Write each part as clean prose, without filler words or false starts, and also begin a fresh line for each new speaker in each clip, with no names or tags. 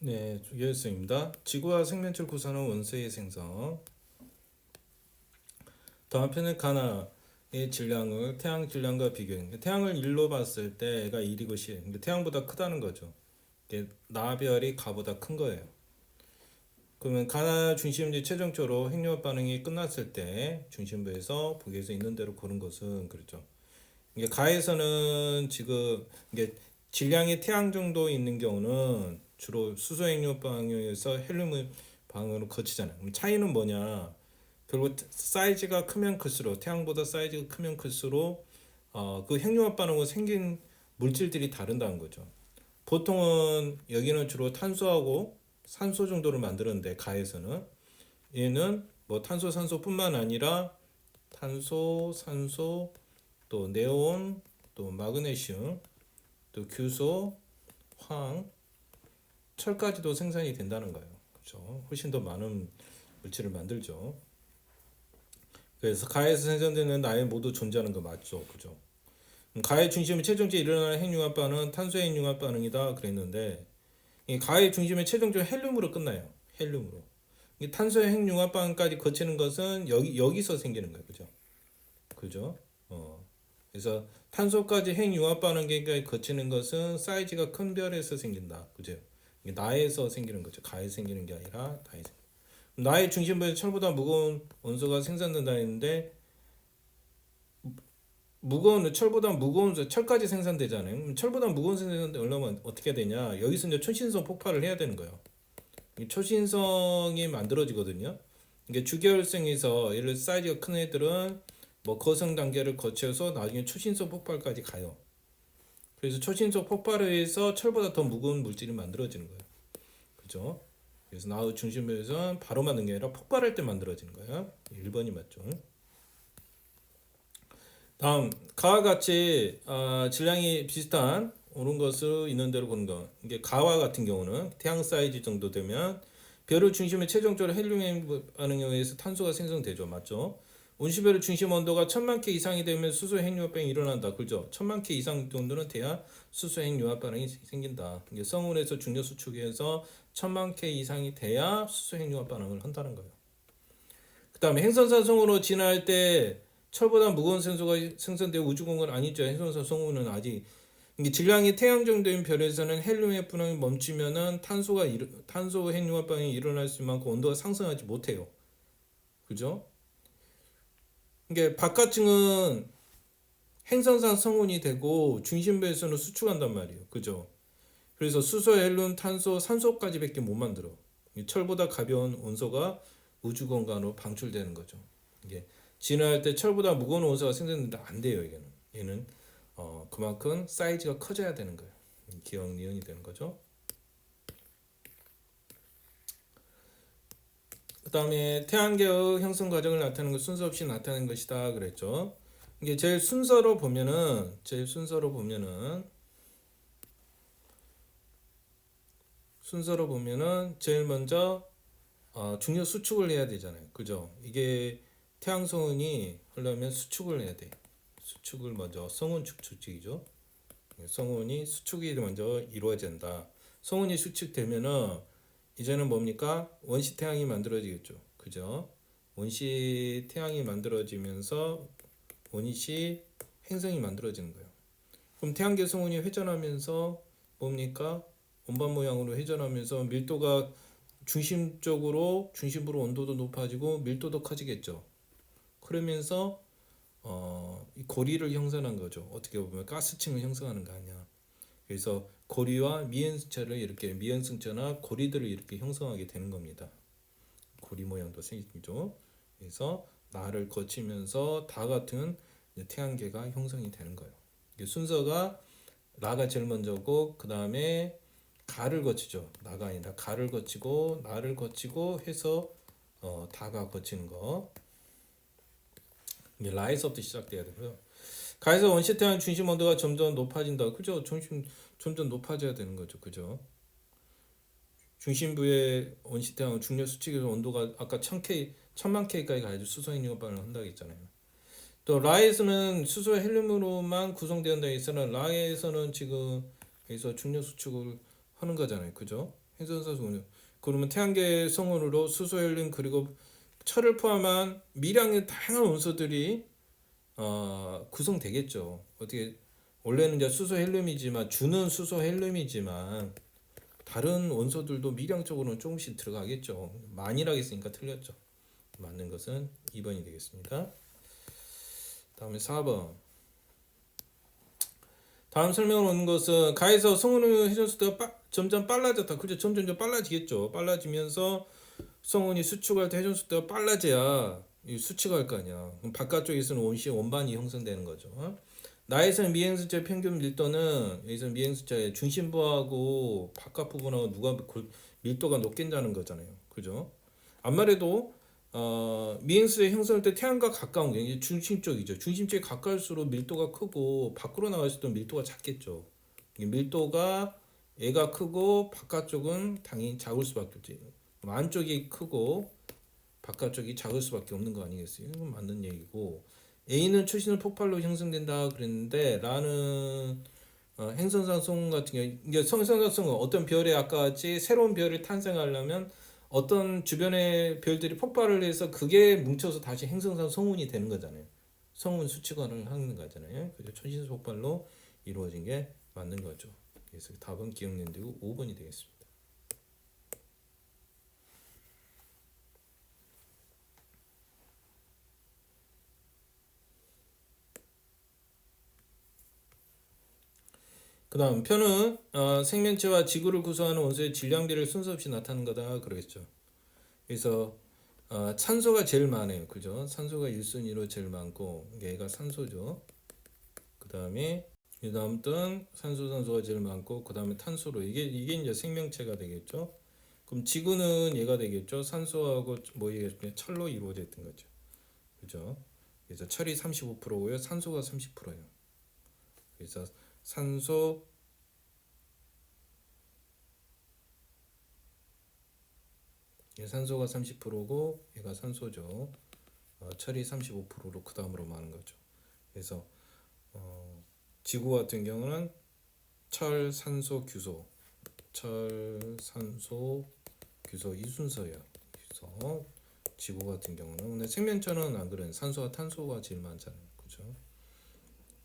네, 유혜수입니다. 지구와 생명체를 구성하는 원소의 생성. 다음 편은 가나의 질량을 태양 질량과 비교해. 태양을 1로 봤을 때 애가 1이고 10. 태양보다 크다는 거죠. 나별이 가보다 큰 거예요. 그러면 가나 중심지 최종적으로 핵융합 반응이 끝났을 때 중심부에서 보기에서 있는 대로 고른 것은 그렇죠. 이게 가에서는 지금 이게 질량이 태양 정도 있는 경우는 주로 수소 핵융합 방향에서 헬륨 방향으로 거치잖아요. 그럼 차이는 뭐냐? 결국 사이즈가 크면 클수록 태양보다 사이즈가 크면 클수록 그 핵융합 반응으로 생긴 물질들이 다른다는 거죠. 보통은 여기는 주로 탄소하고 산소 정도를 만드는데 가에서는 얘는 뭐 탄소 산소뿐만 아니라 탄소 산소 또 네온 또 마그네슘 또 규소 황 철까지도 생산이 된다는 거예요. 그렇죠? 훨씬 더 많은 물질을 만들죠. 그래서 가에서 생성되는 나이 모두 존재하는 거 맞죠, 그죠? 가의 중심의 최종적으로 일어나는 핵융합 반응은 탄소의 핵융합 반응이다 그랬는데 이 가의 중심의 최종적으로 헬륨으로 끝나요. 헬륨으로. 이 탄소의 핵융합 반응까지 거치는 것은 여기서 생기는 거예요, 그죠? 그죠? 그래서 탄소까지 핵융합 반응까지 거치는 것은 사이즈가 큰 별에서 생긴다, 그죠? 이게 나에서 생기는 거죠. 가에서 생기는 게 아니라 나에서. 나의 중심부에 철보다 무거운 원소가 생산된다 했는데 무거운 철보다 무거운 철까지 생산되잖아요. 철보다 무거운 생산되려면 어떻게 되냐? 여기서 이제 초신성 폭발을 해야 되는 거예요. 이 초신성이 만들어지거든요. 이게 주계열성에서 예를 사이즈가 큰 애들은 뭐 거성 단계를 거쳐서 나중에 초신성 폭발까지 가요. 그래서 초신성 폭발을 해서 철보다 더 무거운 물질이 만들어지는 거예요. 그죠? 그래서 나의 중심에서 바로 만든 게 아니라 폭발할 때 만들어지는 거예요. 1번이 맞죠. 다음 가와 같이 질량이 비슷한 옳은 것을 있는 대로 보는 것. 이게 가와 같은 경우는 태양 사이즈 정도 되면 별을 중심에 최종적으로 헬륨 반응에 의해서 탄소가 생성되죠. 맞죠? 온실별의 중심 온도가 1000만 K 이상이 되면 수소 핵융합 반응이 일어난다. 그죠? 1000만 K 이상 정도는 돼야 수소 핵융합 반응이 생긴다. 이게 성운에서 중력 수축에서 1000만 K 이상이 돼야 수소 핵융합 반응을 한다는 거예요. 그 다음에 행성산성으로 진화할 때 철보다 무거운 산소가 생성되고 우주공간 아니죠. 행성산성으로는 아직 이게 질량이 태양 정도인 별에서는 헬륨의 분황이 멈추면은 탄소 핵융합 반응이 일어날 수 만큼 온도가 상승하지 못해요. 그죠? 이게 바깥층은 행성산 성운이 되고 중심부에서는 수축한단 말이에요. 그죠? 그래서 수소, 헬륨, 탄소, 산소까지밖에 못 만들어. 철보다 가벼운 원소가 우주 공간으로 방출되는 거죠. 이게 진화할 때 철보다 무거운 원소가 생성되는데 안 돼요. 얘는 그만큼 사이즈가 커져야 되는 거예요. 기억 니은이 되는 거죠. 그 다음에 태양계의 형성 과정을 나타내는 것 순서 없이 나타내는 것이다 그랬죠. 이게 제일 순서로 보면은 제일 먼저 중력 수축을 해야 되잖아요. 그죠? 이게 태양 성운이 하려면 수축을 해야 돼. 수축을 먼저 성운 축축이죠. 성운이 수축이 먼저 이루어진다. 성운이 수축되면은 이제는 뭡니까? 원시 태양이 만들어지겠죠. 그죠? 원시 태양이 만들어지면서 원시 행성이 만들어지는 거예요. 그럼 태양계 성운이 회전하면서 뭡니까? 원반 모양으로 회전하면서 밀도가 중심부로 온도도 높아지고 밀도도 커지겠죠. 그러면서 이 고리를 형성한 거죠. 어떻게 보면 가스층을 형성하는 거 아니야. 그래서 고리와 미연승체를 이렇게 미연승체나 고리들을 이렇게 형성하게 되는 겁니다. 고리 모양도 생기죠. 그래서 나를 거치면서 다 같은 태양계가 형성이 되는 거예요. 순서가 나가 제일 먼저고 그 다음에 가를 거치죠. 나가 아니라 가를 거치고 나를 거치고 해서 다가 거치는 거. 이게 라에서부터 시작돼야 되고요. 가에서 원시 태양 중심 온도가 점점 높아진다. 그죠? 점점 높아져야 되는 거죠. 그죠? 중심부의 원시 태양 중력 수축에서 온도가 아까 1000K, 1000만 K까지 가야지 수소 핵융합 반응을 한다고 했잖아요. 또 라에서는 수소 헬륨으로만 구성되었다 했으나 라에서는 지금 여기서 중력 수축을 하는 거잖아요. 그죠? 행성산 성운. 그러면 태양계 성운으로 수소, 헬륨 그리고 철을 포함한 미량의 다양한 원소들이 구성되겠죠. 어떻게 원래는 이제 수소 헬륨이지만 주는 수소 헬륨이지만 다른 원소들도 미량적으로는 조금씩 들어가겠죠. 만이라고 했으니까 틀렸죠. 맞는 것은 2번이 되겠습니다. 다음에 4번. 다음 설명을 오는 것은 가에서 성운의 회전 속도가 점점 빨라졌다. 그렇죠. 점점 빨라지겠죠. 빨라지면서 성운이 수축할 때 회전 속도가 빨라져야 수축할 거 아니야. 그럼 바깥쪽에서는 원반이 형성되는 거죠. 나에서는 미행수자의 평균 밀도는 여기서 미행수자의 중심부하고 바깥 부분하고 누가 밀도가 높겠다는 거잖아요. 그죠? 아무래도 미행수의 형성할 때 태양과 가까운 게 중심 쪽이죠. 중심 쪽에 가까울수록 밀도가 크고 밖으로 나갈 때도 밀도가 작겠죠. 밀도가 얘가 크고 바깥쪽은 당연히 작을 수밖에 없지. 안쪽이 크고 바깥쪽이 작을 수밖에 없는 거 아니겠어요? 이건 맞는 얘기고 A는 초신의 폭발로 형성된다 그랬는데 라는 행성상 성운 같은 경우 이게 성성상 성운 어떤 별에 아까 같이 새로운 별이 탄생하려면 어떤 주변의 별들이 폭발을 해서 그게 뭉쳐서 다시 행성상 성운이 되는 거잖아요. 성운 수치관을 하는 거잖아요. 그래서 초신 폭발로 이루어진 게 맞는 거죠. 그래서 답은 기억년 되고 5번이 되겠습니다. 그 다음 표는 생명체와 지구를 구성하는 원소의 질량비를 순서 없이 나타내는 거다 그러겠죠. 그래서 산소가 제일 많아요. 그죠? 산소가 1순위로 제일 많고 얘가 산소죠. 그 다음에 이 다음은 산소가 제일 많고 그 다음에 탄소로 이게 이제 생명체가 되겠죠. 그럼 지구는 얘가 되겠죠. 산소하고 철로 이루어져 있던 거죠. 그죠? 그래서 철이 35%고요. 산소가 30%예요. 그래서 산소 산소가 30%고 얘가 산소죠. 철이 35%로 그 다음으로 많은 거죠. 그래서 지구 같은 경우는 철, 산소, 규소, 철, 산소, 규소 이 순서예요. 그래서 지구 같은 경우는 근데 생명체는 안 그래요. 산소와 탄소가 제일 많잖아요. 그죠?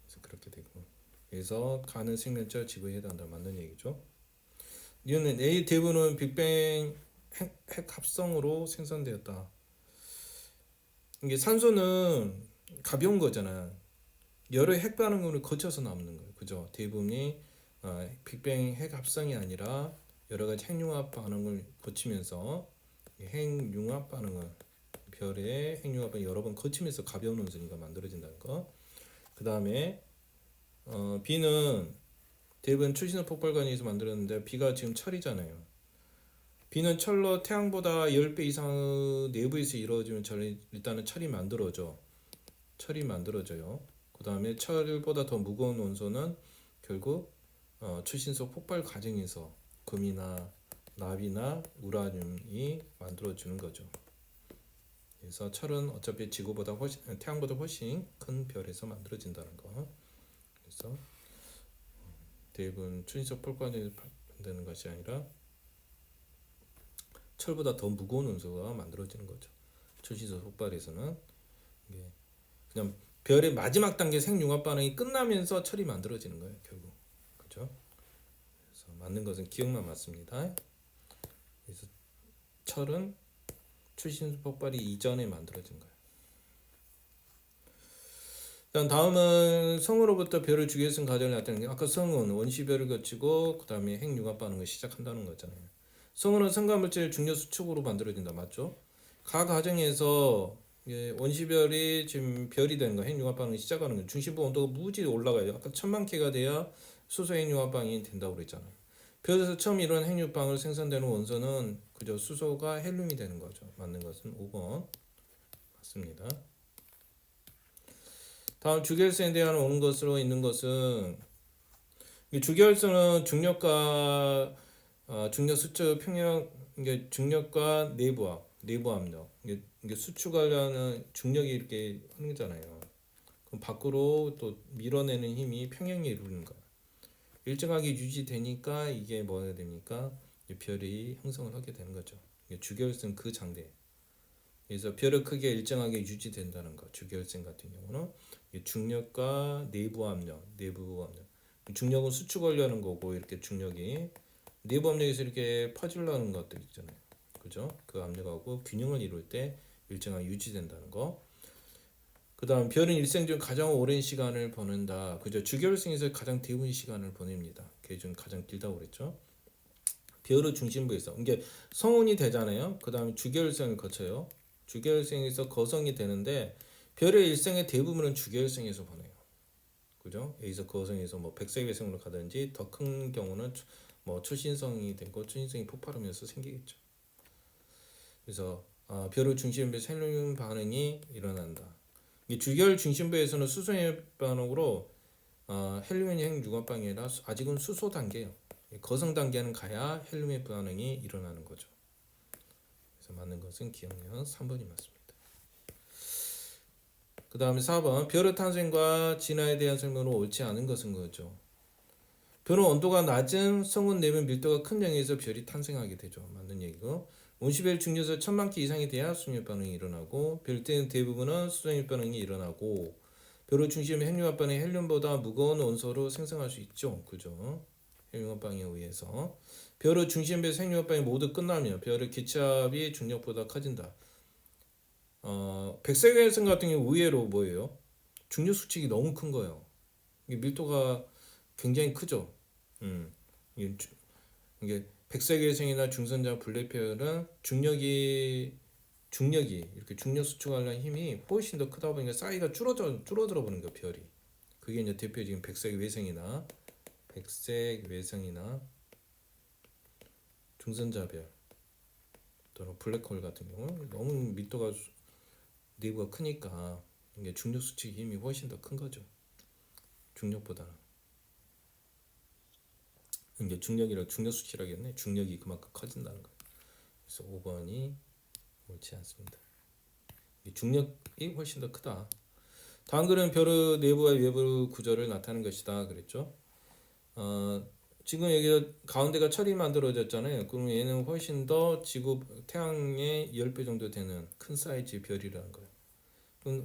그래서 그렇게 되고 그래서 가는 생명체가 지구에 해당한다 맞는 얘기죠. 이거는 A 대부분은 빅뱅 핵 합성으로 생산되었다. 이게 산소는 가벼운 거잖아. 여러 핵 반응을 거쳐서 남는 거예요. 그죠? 대부분이 빅뱅 핵 합성이 아니라 여러 가지 핵융합 반응을 거치면서 핵융합 반응을 별의 핵융합을 여러 번 거치면서 가벼운 원소니까 만들어진다는 거. 그 다음에 B는 대부분 출신의 폭발관에 의해서 만들었는데 B가 지금 철이잖아요. B는 철로 태양보다 10배 이상 내부에서 이루어지면 일단은 철이 만들어져요. 그 다음에 철보다 더 무거운 원소는 결국 출신속 폭발 과정에서 금이나 납이나 우라늄이 만들어주는 거죠. 그래서 철은 어차피 태양보다 훨씬 큰 별에서 만들어진다는 거. 그래서 대부분 출신속 폭발을 만드는 것이 아니라 철보다 더 무거운 원소가 만들어지는 거죠. 초신속 폭발에서는 그냥 별의 마지막 단계 생융합 반응이 끝나면서 철이 만들어지는 거예요, 결국. 그렇죠? 그래서 맞는 것은 기억만 맞습니다. 그래서 철은 초신속 폭발이 이전에 만들어진 거예요. 다음은 성으로부터 별을 주기에 쓴 과정을 나타내는 게 아까 성은 원시별을 거치고 그 다음에 핵융합 반응을 시작한다는 거잖아요. 성운은 성간물질 중력 수축으로 만들어진다. 맞죠? 각 과정에서 원시별이 지금 별이 되는 거 핵융합 반응이 시작하는 거 중심부 온도가 무지 올라가요. 아까 1000만 K가 돼야 수소 핵융합 반응이 된다고 그랬잖아요. 별에서 처음 이런 핵융합 반응을 생산되는 원소는 그저 수소가 헬륨이 되는 거죠. 맞는 것은 5번 맞습니다. 다음 주결성에 대한 오는 것으로 있는 것은 주결성은 중력과 중력 수축 평형 이게 중력과 내부 압력 이게 수축하려는 중력이 이렇게 하는 거잖아요. 그럼 밖으로 또 밀어내는 힘이 평형이 이루는 거야. 일정하게 유지되니까 이게 뭐가 됩니까? 이 별이 형성을 하게 되는 거죠. 이게 주결성 그 장대. 그래서 별의 크기가 일정하게 유지된다는 거. 주결성 같은 경우는 이 중력과 내부 압력. 중력은 수축하려는 거고 이렇게 중력이 내부 압력에서 이렇게 퍼지려는 것들 있잖아요. 그죠? 그 압력하고 균형을 이룰 때 일정하게 유지된다는 거. 그다음 별은 일생 중 가장 오랜 시간을 보낸다. 그죠? 주결성에서 가장 대부분 시간을 보냅니다. 그게 좀 가장 길다고 그랬죠. 별의 중심부에서 이게 성운이 되잖아요. 그다음에 주결성을 거쳐요. 주결성에서 거성이 되는데 별의 일생의 대부분은 주결성에서 보내요. 그죠? 여기서 거성에서 뭐 백색외성으로 가든지 더 큰 경우는 뭐 초신성이 되고 초신성이 폭발하면서 생기겠죠. 그래서 별의 중심부에서 헬륨 반응이 일어난다. 이 주결 중심부에서는 수소의 반응으로 헬륨의 핵융합방이 아니라 아직은 수소 단계예요. 거성 단계는 가야 헬륨의 반응이 일어나는 거죠. 그래서 맞는 것은 기억력 3번이 맞습니다. 그 다음에 4번 별의 탄생과 진화에 대한 설명은 옳지 않은 것은 거죠. 별은 온도가 낮은 성운 내면 밀도가 큰 영역에서 별이 탄생하게 되죠. 맞는 얘기고 온실별 중류소 1000만 개 이상이 돼야 수정열 반응이 일어나고 별들 대부분은 수정열 반응이 일어나고 별의 중심 핵융합 반응이 헬륨보다 무거운 원소로 생성할 수 있죠. 그죠? 핵융합 반응에 의해서 별의 중심부에서 핵융합 반응이 모두 끝나면 별의 기차압이 중력보다 커진다. 백색외성 같은 경우 의외로 뭐예요? 중력 수칙이 너무 큰 거예요. 이게 밀도가 굉장히 크죠. 이게, 이게 백색외성이나 중선자 블랙별은 중력이 이렇게 중력 수축하려는 힘이 훨씬 더 크다 보니까 사이즈가 줄어들어 버는 거예요. 별이. 그게 이제 대표 지금 백색외성이나 중선자별 또는 블랙홀 같은 경우 너무 밀도가 내부가 크니까 이게 중력 수축 힘이 훨씬 더 큰 거죠. 중력보다는. 이게 중력 수치라겠네. 중력이 그만큼 커진다는 거예요. 그래서 5번이 옳지 않습니다. 중력이 훨씬 더 크다. 다음 글은 별의 내부와 외부 구조를 나타내는 것이다 그랬죠. 지금 여기 가운데가 철이 만들어졌잖아요. 그럼 얘는 훨씬 더 지구 태양의 10배 정도 되는 큰 사이즈 별이라는 거예요.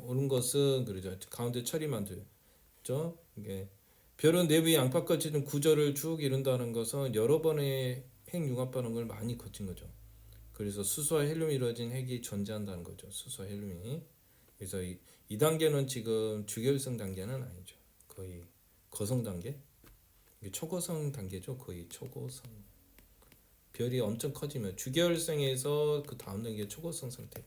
오는 것은 그러죠. 가운데 철이 만들죠. 이게 별은 내부의 양파까지 는 구조를 쭉 이룬다는 것은 여러 번의 핵융합 반응을 많이 거친 거죠. 그래서 수소와 헬륨이 이루어진 핵이 존재한다는 거죠. 수소와 헬륨이. 그래서 이 단계는 지금 주결성 단계는 아니죠. 거의 거성 단계. 이게 초고성 단계죠. 거의 초고성. 별이 엄청 커지면 주결성에서 그 다음 단계 초고성 상태.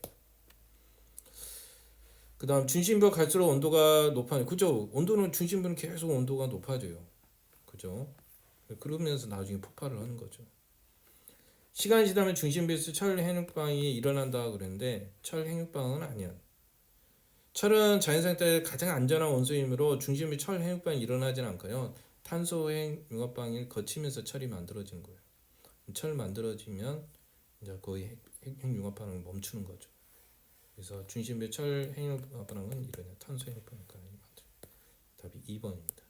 그 다음 중심부 갈수록 온도가 높아요. 그죠? 온도는 중심부는 계속 온도가 높아져요. 그죠? 그러면서 나중에 폭발을 하는 거죠. 시간이 지나면 중심부에서 철 핵융합방이 일어난다 그랬는데 철 핵융합방은 아니야. 철은 자연 상태에 가장 안전한 원소이므로 중심부 철 핵융합방이 일어나진 않고요. 탄소 핵융합방을 거치면서 철이 만들어진 거예요. 철 만들어지면 이제 거의 핵융합방을 멈추는 거죠. 그래서 중심부의 철 핵융합방은 이러냐 탄소 핵융합방이니까 답이 2번입니다.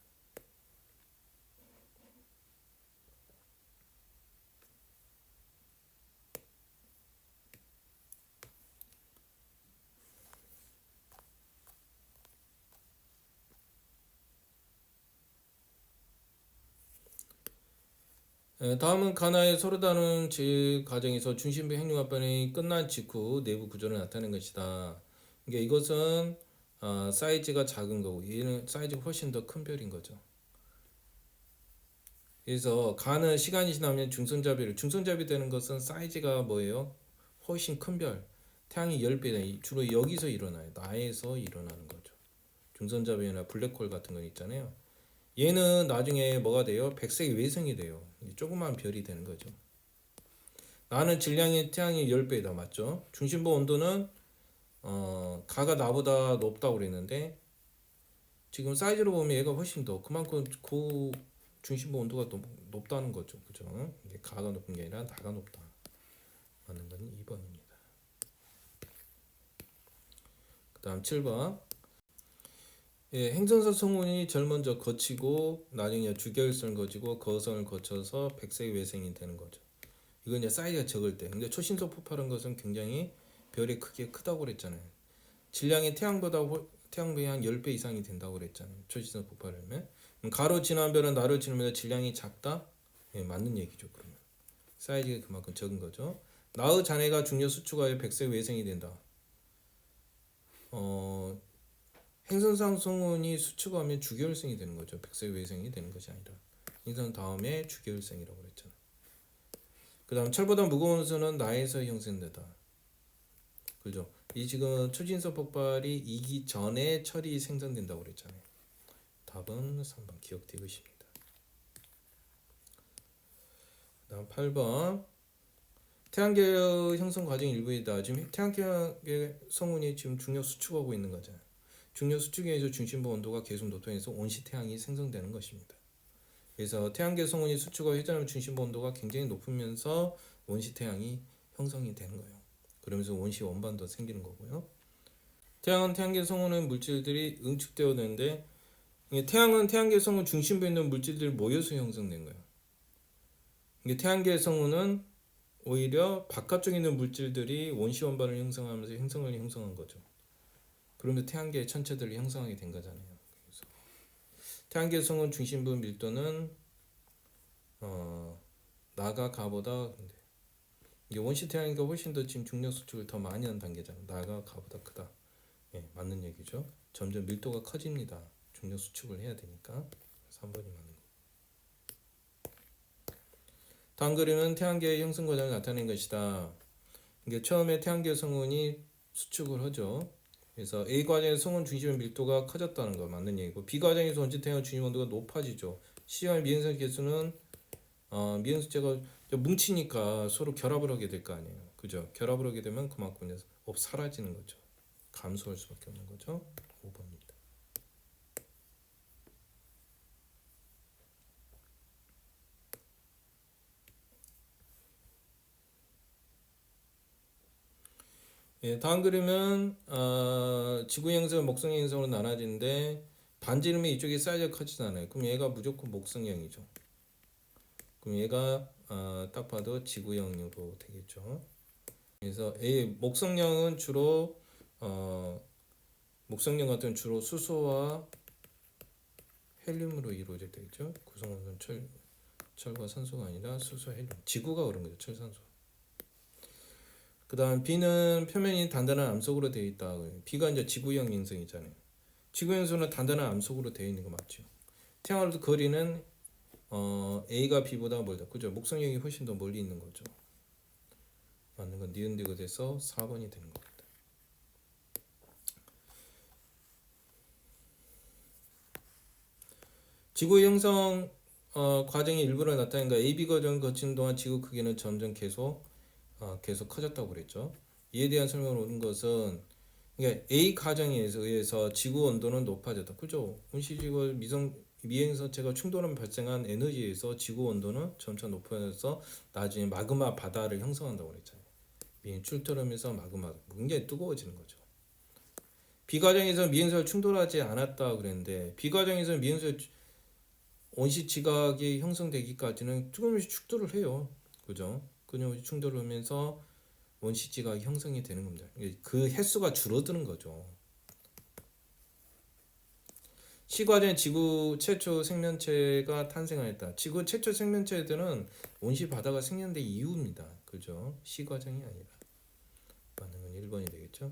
다음은 가나의 서로 다른 과정에서 중심부 핵융합 반응이 끝난 직후 내부 구조를 나타낸 것이다. 그러니까 이것은 사이즈가 작은 거고 얘는 사이즈가 훨씬 더 큰 별인 거죠. 그래서 가는 시간이 지나면 중성자별이 되는 것은 사이즈가 뭐예요? 훨씬 큰 별. 태양이 10배다. 주로 여기서 일어나요. 나에서 일어나는 거죠. 중성자별이나 블랙홀 같은 거 있잖아요. 얘는 나중에 뭐가 돼요? 백색 외성이 돼요. 조그만 별이 되는 거죠. 나는 질량이 태양의 10배다. 맞죠? 중심부 온도는 가가 나보다 높다고 그랬는데 지금 사이즈로 보면 얘가 훨씬 더 그만큼 그 중심부 온도가 높다는 거죠. 그죠? 이게 가가 높은 게 아니라 나가 높다. 맞는 건 2번입니다. 그 다음 7번 행성사 성운이 제일 먼저 거치고 나중에 주결성을 거치고 거성을 거쳐서 백색 외생이 되는 거죠. 이건 이제 사이즈가 적을 때. 근데 초신속 폭발한 것은 굉장히 별의 크기가 크다고 그랬잖아요. 질량이 태양보다 한 10배 이상이 된다고 그랬잖아요. 초신속 폭발하면. 가로 지나는 별은 나를 지나면서 질량이 작다? 예, 맞는 얘기죠. 그러면 사이즈가 그만큼 적은 거죠. 나의 자네가 중력 수축하여 백색 외생이 된다. 행선상 성운이 수축하면 주계열생이 되는 거죠. 백색 외생이 되는 것이 아니라. 행선 다음에 주계열생이라고 그랬잖아요. 그 다음 철보다 무거운 수는 나에서 형성된다. 그죠? 이 지금 초진속 폭발이 이기 전에 철이 생성된다고 그랬잖아요. 답은 3번 기억되고 있습니다. 다음 8번 태양계의 형성 과정 일부이다. 지금 태양계의 성운이 지금 중력 수축하고 있는 거잖아요. 중력 수축에 의해서 중심부 온도가 계속 높아져서 온시 태양이 생성되는 것입니다. 그래서 태양계 성운이 수축하고 회전하면 중심부 온도가 굉장히 높으면서 온시 태양이 형성이 되는 거예요. 그러면서 온시 원반도 생기는 거고요. 태양은 태양계 성운의 물질들이 응축되어 되는데 태양은 태양계 성운 중심부에 있는 물질들이 모여서 형성된 거예요. 태양계 성운은 오히려 바깥쪽에 있는 물질들이 원시 원반을 형성하면서 형성한 거죠. 그러면서 태양계 천체들을 형성하게 된 거잖아요. 그래서 태양계 성운 중심부 밀도는 나가 가보다 이게 원시 태양이가 훨씬 더 지금 중력 수축을 더 많이 하는 단계잖아요. 나가 가보다 크다. 예, 맞는 얘기죠. 점점 밀도가 커집니다. 중력 수축을 해야 되니까 3번이 맞는 거. 다음 그림은 태양계의 형성 과정을 나타낸 것이다. 이게 처음에 태양계 성운이 수축을 하죠. 그래서 A 과정의 성운 중심의 밀도가 커졌다는 거 맞는 얘기고, B 과정에서 원시 태양 중심 온도가 높아지죠. C와 미행성 개수는 미행수체가 뭉치니까 서로 결합을 하게 될 거 아니에요. 그죠? 결합을 하게 되면 그만큼 사라지는 거죠. 감소할 수밖에 없는 거죠. 5번입니다. 예, 다음 그림은 지구 행성, 목성 행성으로 나눠지는데 반지름이 이쪽이 사이즈가 커지잖아요. 그럼 얘가 무조건 목성형이죠. 그럼 얘가 딱 봐도 지구형으로 되겠죠. 그래서 목성형은 주로 목성형 같은 주로 수소와 헬륨으로 이루어져 있죠. 구성원은 철과 산소가 아니라 수소, 헬륨. 지구가 그런 거죠. 철, 산소. 그 다음 B는 표면이 단단한 암석으로 되어 있다. B가 이제 지구형 행성이잖아요. 지구형성은 단단한 암석으로 되어 있는 거 맞죠? 태양으로부터 거리는 A가 B보다 멀다. 그죠? 목성형이 훨씬 더 멀리 있는 거죠. 맞는 건 니은디가 돼서 4번이 되는 겁니다. 지구 형성 과정의 일부를 나타낸 거 AB 과정을 거치는 동안 지구 크기는 점점 계속 커졌다고 그랬죠. 이에 대한 설명을 오는 것은 그러니까 A 과정에 의해서 지구 온도는 높아졌다. 그죠? 온실지구 미행성체가 충돌하면 발생한 에너지에서 지구 온도는 점차 높아져서 나중에 마그마 바다를 형성한다고 그랬잖아요. 출토하면서 마그마가 굉장히 뜨거워지는 거죠. B 과정에서 미행성을 충돌하지 않았다 그랬는데 B 과정에서 미행성 온실 지각이 형성되기까지는 조금씩 축돌을 해요. 그죠? 그냥 충돌을 하면서 원시 지각이 형성이 되는 겁니다. 그 횟수가 줄어드는 거죠. C 과정에 지구 최초 생명체가 탄생하였다. 지구 최초 생명체들은 온실 바다가 생성된 이유입니다. 그죠? C 과정이 아니라. 맞는 건 1번이 되겠죠.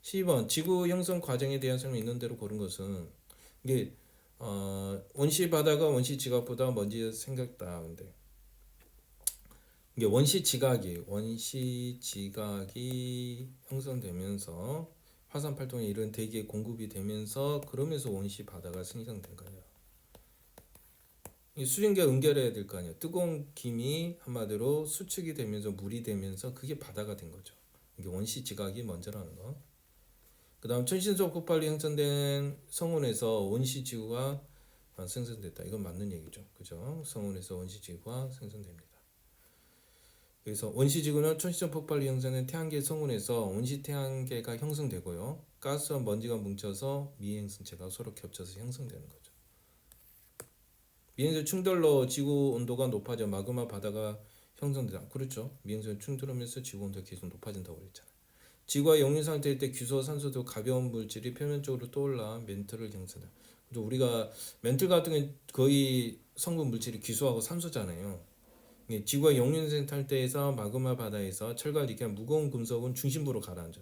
12번 지구 형성 과정에 대한 설명 있는 대로 고른 것은 이게 원시 바다가 원시 지각보다 먼저 생겼다. 근데 이게 원시 지각이 형성되면서 화산 활동에 이런 대기에 공급이 되면서 그러면서 원시 바다가 생성된 거예요. 이 수증기가 응결해야 될 거 아니에요. 뜨거운 김이 한마디로 수축이 되면서 물이 되면서 그게 바다가 된 거죠. 이게 원시 지각이 먼저라는 거. 그 다음 천신속 폭발로 형성된 성운에서 원시 지구가 생성됐다. 이건 맞는 얘기죠. 그죠? 성운에서 원시 지구가 생성됩니다. 그래서 원시 지구는 천신속 폭발로 형성된 태양계 성운에서 원시 태양계가 형성되고요. 가스와 먼지가 뭉쳐서 미행성체가 서로 겹쳐서 형성되는 거죠. 미행성 충돌로 지구 온도가 높아져 마그마 바다가 형성되지 않고 그렇죠. 미행성이 충돌하면서 지구 온도가 계속 높아진다고 그랬잖아요. 지구가 영유 상태일 때 규소와 산소도 가벼운 물질이 표면적으로 떠올라 멘틀을 형성한다. 우리가 멘틀 같은 게 거의 성분 물질이 규소하고 산소잖아요. 지구가 영유 상태에서 마그마 바다에서 철과 리퀴한 무거운 금속은 중심부로 가라앉아.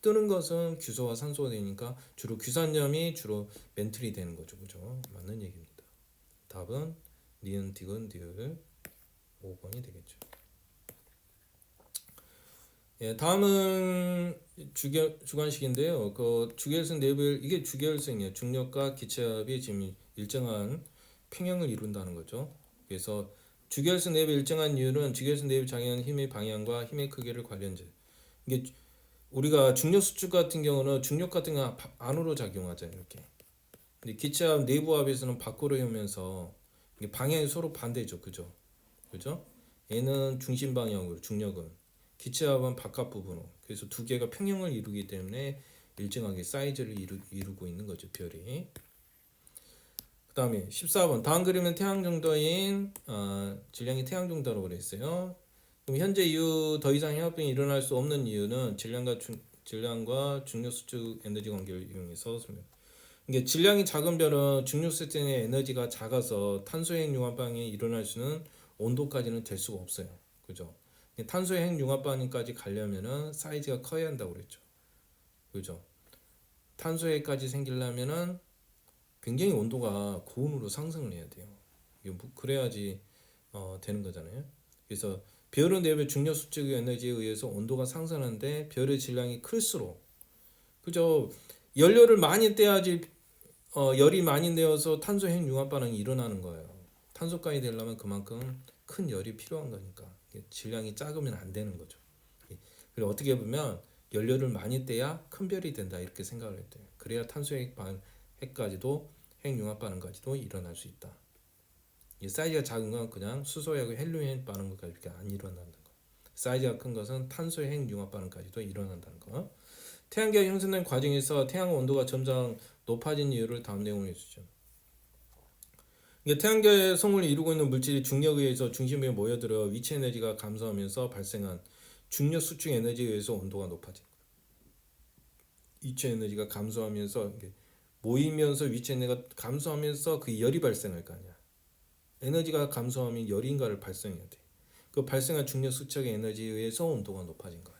뜨는 것은 규소와 산소가 되니까 주로 규산염이 주로 멘틀이 되는 거죠. 그죠? 맞는 얘기입니다. 답은 니은, 디귿, 니을 5번이 되겠죠. 예, 다음은 주관식인데요. 그 주계열성 내부열 이게 주계열성이에요. 중력과 기체압이 지금 일정한 평형을 이룬다는 거죠. 그래서 주계열성 내부 일정한 이유는 주계열성 내부 장애는 힘의 방향과 힘의 크기를 관련제. 이게 우리가 중력 수축 같은 경우는 중력 같은 거 안으로 작용하잖아요. 이렇게. 근데 기체압 내부압에서는 밖으로 오면서 이게 방향이 서로 반대죠. 그죠? 그죠? 얘는 중심 방향으로 중력은 기체압은 바깥 부분으로. 그래서 두 개가 평형을 이루기 때문에 일정하게 사이즈를 이루고 있는 거죠. 별이. 그 다음에 14번 다음 그림은 태양 정도인 질량이 태양 정도라고 그랬어요. 그럼 현재 이후 더 이상 해합병이 일어날 수 없는 이유는 질량과 중력 수축 에너지 관계를 이용해서 설명. 이게 질량이 작은 별은 중력 수축의 에너지가 작아서 탄소핵 융합방이 일어날 수는 온도까지는 될 수가 없어요. 그죠? 탄소핵 융합방까지 가려면은 사이즈가 커야 한다고 그랬죠. 그죠? 탄소핵까지 생기려면은 굉장히 온도가 고온으로 상승을 해야 돼요. 그래야지 되는 거잖아요. 그래서 별은 내부의 중력 수축 에너지에 의해서 온도가 상승하는데 별의 질량이 클수록 그죠? 연료를 많이 떼야지 열이 많이 되어서 탄소 핵 융합 반응이 일어나는 거예요. 탄소가이 되려면 그만큼 큰 열이 필요한 거니까 질량이 작으면 안 되는 거죠. 그리고 어떻게 보면 연료를 많이 떼야 큰 별이 된다 이렇게 생각을 했대요. 그래야 탄소 핵까지도 핵 융합 반응까지도 일어날 수 있다. 사이즈가 작은 건 그냥 수소하고 헬륨 반응까지밖에 안 일어난다는 거. 사이즈가 큰 것은 탄소 핵 융합 반응까지도 일어난다는 거. 태양계가 형성된 과정에서 태양 온도가 점점 높아진 이유를 다음 내용을 해주죠. 태양계의 성을 이루고 있는 물질이 중력에 의해서 중심에 모여들어 위치 에너지가 감소하면서 발생한 중력 수축 에너지에 의해서 온도가 높아진 거예요. 위치 에너지가 감소하면서 모이면서 위치 에너지가 감소하면서 그 열이 발생할 거 아니야. 에너지가 감소하면 열인가를 발생해야 돼. 그 발생한 중력 수축의 에너지에 의해서 온도가 높아진 거.